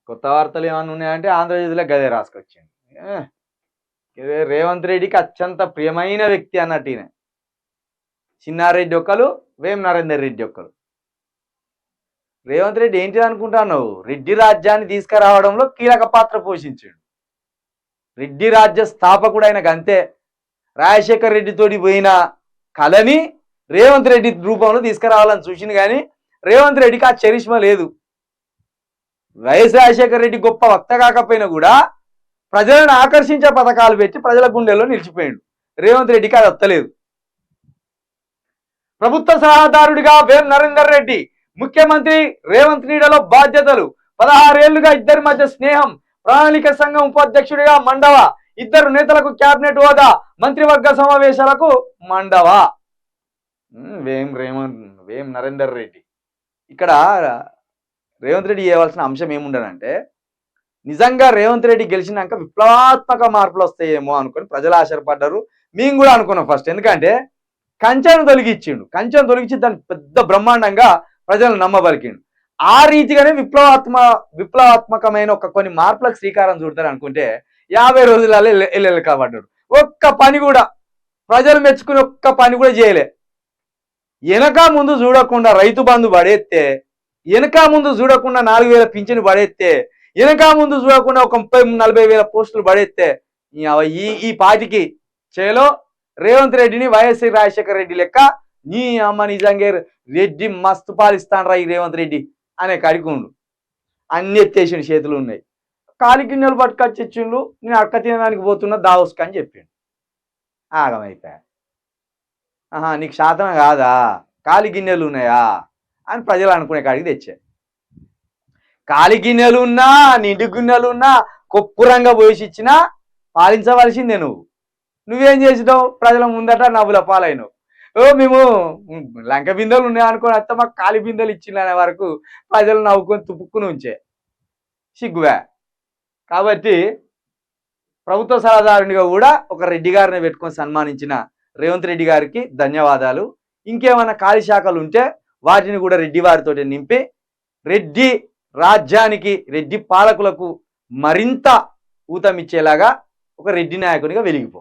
కొత్త వార్తలు ఏమన్నా ఉన్నాయంటే ఆంధ్రజ్యోతిలో గదే రాసుకొచ్చింది. రేవంత్ రెడ్డికి అత్యంత ప్రియమైన వ్యక్తి అన్నట్టు ఈయన. చిన్నారెడ్డి ఒక్కలు, వేం నరేందర్ రెడ్డి ఒక్కలు. రేవంత్ రెడ్డి ఏంటిది అనుకుంటున్నావు? రెడ్డి రాజ్యాన్ని తీసుకురావడంలో కీలక పాత్ర పోషించాడు. రెడ్డి రాజ్య స్థాపకుడు ఆయనకు అంతే. రాజశేఖర్ రెడ్డితోటి పోయిన కళని రేవంత్ రెడ్డి రూపంలో తీసుకురావాలని చూసింది, కానీ రేవంత్ రెడ్డికి ఆ చరిష్మా లేదు. వైఎస్ రాజశేఖర రెడ్డి గొప్ప వక్త కాకపోయినా కూడా ప్రజలను ఆకర్షించే పథకాలు పెట్టి ప్రజల గుండెల్లో నిలిచిపోయాడు. రేవంత్ రెడ్డికి అది వత్తలేదు. ప్రభుత్వ సలహాదారుడిగా వేం నరేందర్ రెడ్డి, ముఖ్యమంత్రి రేవంత్ నీడలో బాధ్యతలు. 16 ఏళ్లుగా ఇద్దరి మధ్య స్నేహం. ప్రణాళిక సంఘం ఉపాధ్యక్షుడిగా మండవ. ఇద్దరు నేతలకు క్యాబినెట్ హోదా. మంత్రివర్గ సమావేశాలకు మండవ. వేం నరేందర్ రెడ్డి. ఇక్కడ రేవంత్ రెడ్డి చేయవలసిన అంశం ఏముండనంటే, నిజంగా రేవంత్ రెడ్డి గెలిచినాక విప్లవాత్మక మార్పులు వస్తాయేమో అనుకుని ప్రజలు ఆశ్చర్యపడ్డారు. మేము కూడా అనుకున్నాం ఫస్ట్. ఎందుకంటే కంచెను తొలగిచ్చిండు. కంచెను తొలగించి దాన్ని పెద్ద బ్రహ్మాండంగా ప్రజలను నమ్మబలికిండు. ఆ రీతిగానే విప్లవాత్మకమైన కొన్ని మార్పులకు శ్రీకారం చుడతారు అనుకుంటే 50 రోజులలో ఎల్లెల్లి కాబడ్డాడు. ఒక్క పని కూడా ప్రజలు మెచ్చుకుని ఒక్క పని కూడా చేయలే. వెనక ముందు చూడకుండా రైతు బంధు పడేస్తే, వెనక ముందు చూడకుండా 4000 పింఛను పడేస్తే, వెనక ముందు చూడకుండా ఒక 30-40 వేల పోస్టులు పడేస్తే ఈ పాటికి చేలో రేవంత్ రెడ్డిని వైఎస్ రాజశేఖర రెడ్డి లెక్క నీ అమ్మ నిజంగా రెడ్డి మస్తు పాలిస్తాను ఈ రేవంత్ రెడ్డి అనే కడికుండు. అన్ని ఎత్తేసిండు, చేతులు ఉన్నాయి. కాలి గిన్నెలు పట్టుకొచ్చిచ్చిండు. నేను అక్క తినడానికి పోతున్నా దావస్క అని చెప్పిండు. ఆగమైపోయా. నీకు శాతం కాదా, కాలి గిన్నెలు ఉన్నాయా అని ప్రజలు అనుకునే కాడికి తెచ్చా. కాలి గిన్నెలు ఉన్నా, నిండు గిన్నెలు ఉన్నా, కొప్పురంగా పోసి ఇచ్చినా పాలించవలసిందే. నువ్వేం చేసినావు? ప్రజల ముందట నవ్వుల పాలైనవు. మేము లంక బిందెలు ఉన్నాయి అనుకోని అత్త మాకు కాలి బిందెలు ఇచ్చిందనే వరకు ప్రజలు నవ్వుకొని తుప్పుకుని ఉంచే సిగ్గువే. కాబట్టి ప్రభుత్వ సలహాదారునిగా కూడా ఒక రెడ్డి గారిని పెట్టుకొని సన్మానించిన రేవంత్ రెడ్డి గారికి ధన్యవాదాలు. ఇంకేమైనా ఖాళీ శాఖలు ఉంటే వాటిని కూడా రెడ్డి వారితో నింపి రెడ్డి రాజ్యానికి, రెడ్డి పాలకులకు మరింత ఊతమిచ్చేలాగా ఒక రెడ్డి నాయకునిగా వెలిగిపో.